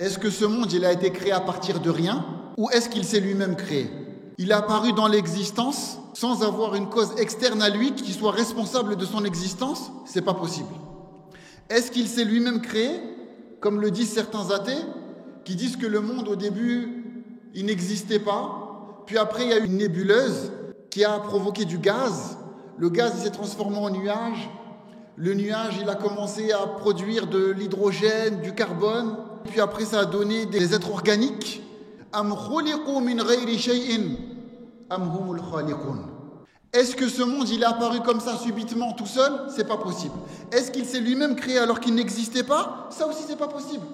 Est-ce que ce monde, il a été créé à partir de rien ou est-ce qu'il s'est lui-même créé? Il est apparu dans l'existence sans avoir une cause externe à lui qui soit responsable de son existence? C'est pas possible. Est-ce qu'il s'est lui-même créé, comme le disent certains athées, qui disent que le monde au début, il n'existait pas, puis après il y a eu une nébuleuse qui a provoqué du gaz, le gaz il s'est transformé en nuage, le nuage il a commencé à produire de l'hydrogène, du carbone, puis après ça a donné des êtres organiques. Am khuliqu min ghayri shay'in am humul khaliqun. Est-ce que ce monde il est apparu comme ça subitement tout seul? C'est pas possible. Est-ce qu'il s'est lui-même créé alors qu'il n'existait pas? Ça aussi c'est pas possible.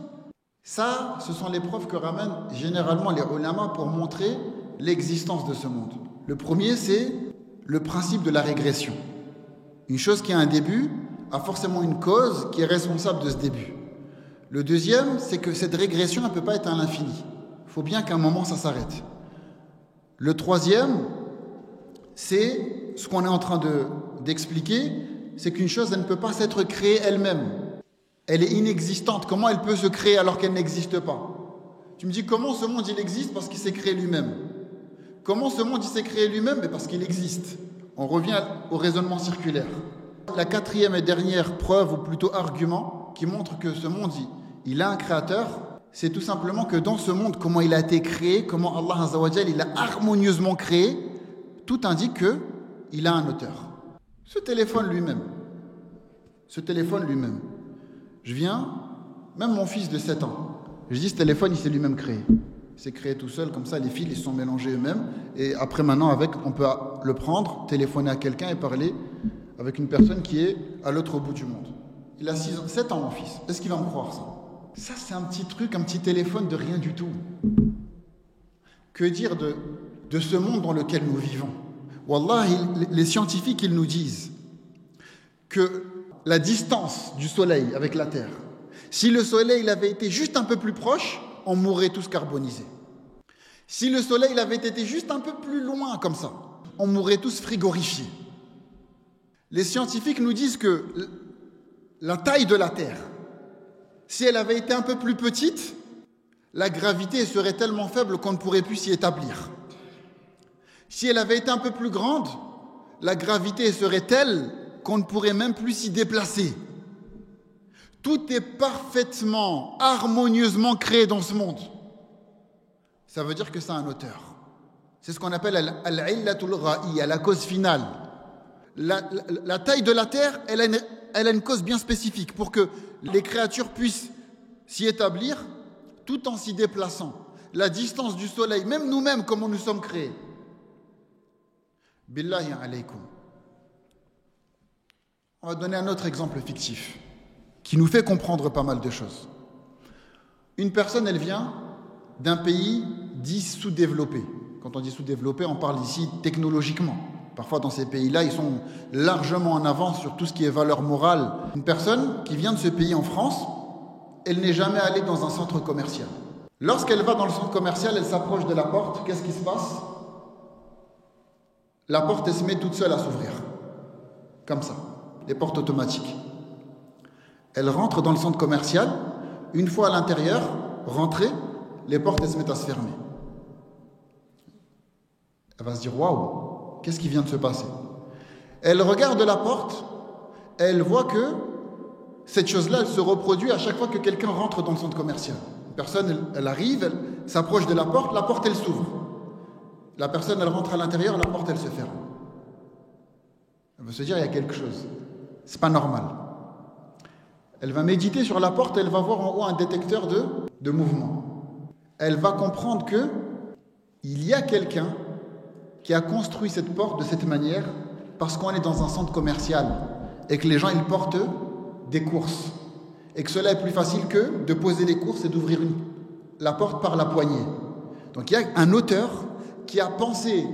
Ça, ce sont les preuves que ramènent généralement les ulama pour montrer l'existence de ce monde. Le premier, c'est le principe de la régression. Une chose qui a un début a forcément une cause qui est responsable de ce début. Le deuxième, c'est que cette régression ne peut pas être à l'infini. Il faut bien qu'à un moment, ça s'arrête. Le troisième, c'est ce qu'on est en train d'expliquer, c'est qu'une chose, elle ne peut pas s'être créée elle-même. Elle est inexistante. Comment elle peut se créer alors qu'elle n'existe pas? Tu me dis, comment ce monde, il existe? Parce qu'il s'est créé lui-même. Comment ce monde, il s'est créé lui-même? Parce qu'il existe. On revient au raisonnement circulaire. La quatrième et dernière preuve, ou plutôt argument, qui montre que ce monde, il a un créateur, c'est tout simplement que dans ce monde, comment il a été créé, comment Allah Azza wa Jal, il a harmonieusement créé, tout indique qu'il a un auteur. Ce téléphone lui-même. Je viens, même mon fils de 7 ans, je dis ce téléphone, il s'est lui-même créé. Il s'est créé tout seul, comme ça, les fils, ils se sont mélangés eux-mêmes. Et après, maintenant, on peut le prendre, téléphoner à quelqu'un et parler avec une personne qui est à l'autre bout du monde. Il a 7 ans, mon fils. Est-ce qu'il va me croire, ça? Ça, c'est un petit truc, un petit téléphone de rien du tout. Que dire de ce monde dans lequel nous vivons? Wallah, les scientifiques, ils nous disent que la distance du Soleil avec la Terre, si le Soleil il avait été juste un peu plus proche, on mourrait tous carbonisés. Si le Soleil il avait été juste un peu plus loin comme ça, on mourrait tous frigorifiés. Les scientifiques nous disent que la taille de la Terre, si elle avait été un peu plus petite, la gravité serait tellement faible qu'on ne pourrait plus s'y établir. Si elle avait été un peu plus grande, la gravité serait telle qu'on ne pourrait même plus s'y déplacer. Tout est parfaitement, harmonieusement créé dans ce monde. Ça veut dire que ça a un auteur. C'est ce qu'on appelle al-illatul gha'iyya, la cause finale. La taille de la terre, elle a une cause bien spécifique pour que les créatures puissent s'y établir tout en s'y déplaçant. La distance du soleil, même nous-mêmes, comment nous sommes créés. Billahi alaykum. On va donner un autre exemple fictif qui nous fait comprendre pas mal de choses. Une personne, elle vient d'un pays dit sous-développé. Quand on dit sous-développé, on parle ici technologiquement. Parfois, dans ces pays-là, ils sont largement en avance sur tout ce qui est valeur morale. Une personne qui vient de ce pays en France, elle n'est jamais allée dans un centre commercial. Lorsqu'elle va dans le centre commercial, elle s'approche de la porte. Qu'est-ce qui se passe? La porte, elle se met toute seule à s'ouvrir. Comme ça. Les portes automatiques. Elle rentre dans le centre commercial. Une fois à l'intérieur, rentrée, les portes, elles se mettent à se fermer. Elle va se dire, waouh, qu'est-ce qui vient de se passer? Elle regarde la porte, elle voit que cette chose-là, elle se reproduit à chaque fois que quelqu'un rentre dans le centre commercial. Une personne, elle arrive, elle s'approche de la porte, elle s'ouvre. La personne, elle rentre à l'intérieur, la porte, elle se ferme. Elle va se dire, il y a quelque chose. C'est pas normal. Elle va méditer sur la porte, elle va voir en haut un détecteur de mouvement. Elle va comprendre que il y a quelqu'un qui a construit cette porte de cette manière parce qu'on est dans un centre commercial et que les gens, ils portent des courses. Et que cela est plus facile que de poser les courses et d'ouvrir la porte par la poignée. Donc il y a un auteur qui a pensé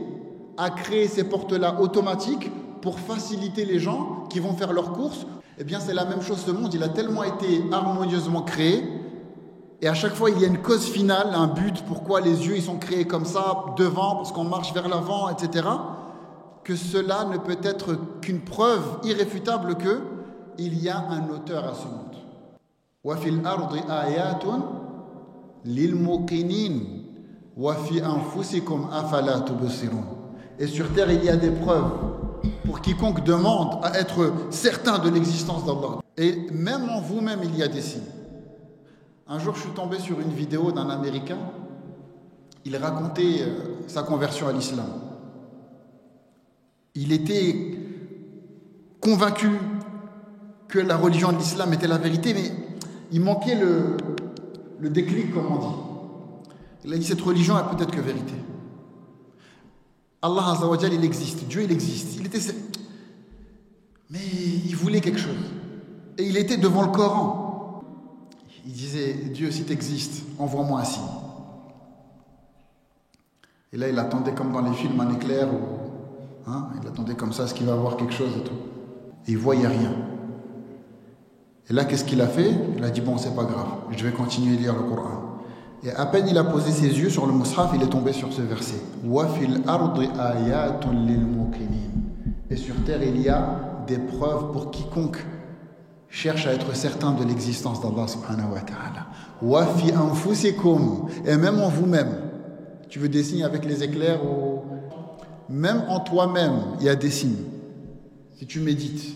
à créer ces portes-là automatiques pour faciliter les gens qui vont faire leurs courses. Eh bien, c'est la même chose, ce monde, il a tellement été harmonieusement créé, et à chaque fois, il y a une cause finale, un but, pourquoi les yeux, ils sont créés comme ça, devant, parce qu'on marche vers l'avant, etc., que cela ne peut être qu'une preuve irréfutable qu'il y a un auteur à ce monde. وَفِي الْأَرْضِ آيَاتٌ لِلْمُوقِنِينَ وَفِي أَنفُسِكُمْ أَفَلَا تُبْصِرُونَ. Et sur terre, il y a des preuves pour quiconque demande à être certain de l'existence d'Allah. Et même en vous-même, il y a des signes. Un jour, je suis tombé sur une vidéo d'un Américain. Il racontait sa conversion à l'islam. Il était convaincu que la religion de l'islam était la vérité, mais il manquait le déclic, comme on dit. Il a dit, cette religion est peut-être que vérité. Allah Azza wa Jal, il existe. Dieu, il existe. Mais il voulait quelque chose. Et il était devant le Coran. Il disait, Dieu, si tu existes, envoie-moi un signe. Et là, il attendait comme dans les films un éclair. Il attendait comme ça, est-ce qu'il va voir quelque chose et tout. Et il ne voyait rien. Et là, qu'est-ce qu'il a fait? Il a dit, bon, c'est pas grave, je vais continuer à lire le Coran. Et à peine il a posé ses yeux sur le mushaf, il est tombé sur ce verset. Et sur terre, il y a des preuves pour quiconque cherche à être certain de l'existence d'Allah subhanahu wa ta'ala. Et même en vous-même. Tu veux des signes avec les éclairs ou... Même en toi-même, il y a des signes. Si tu médites,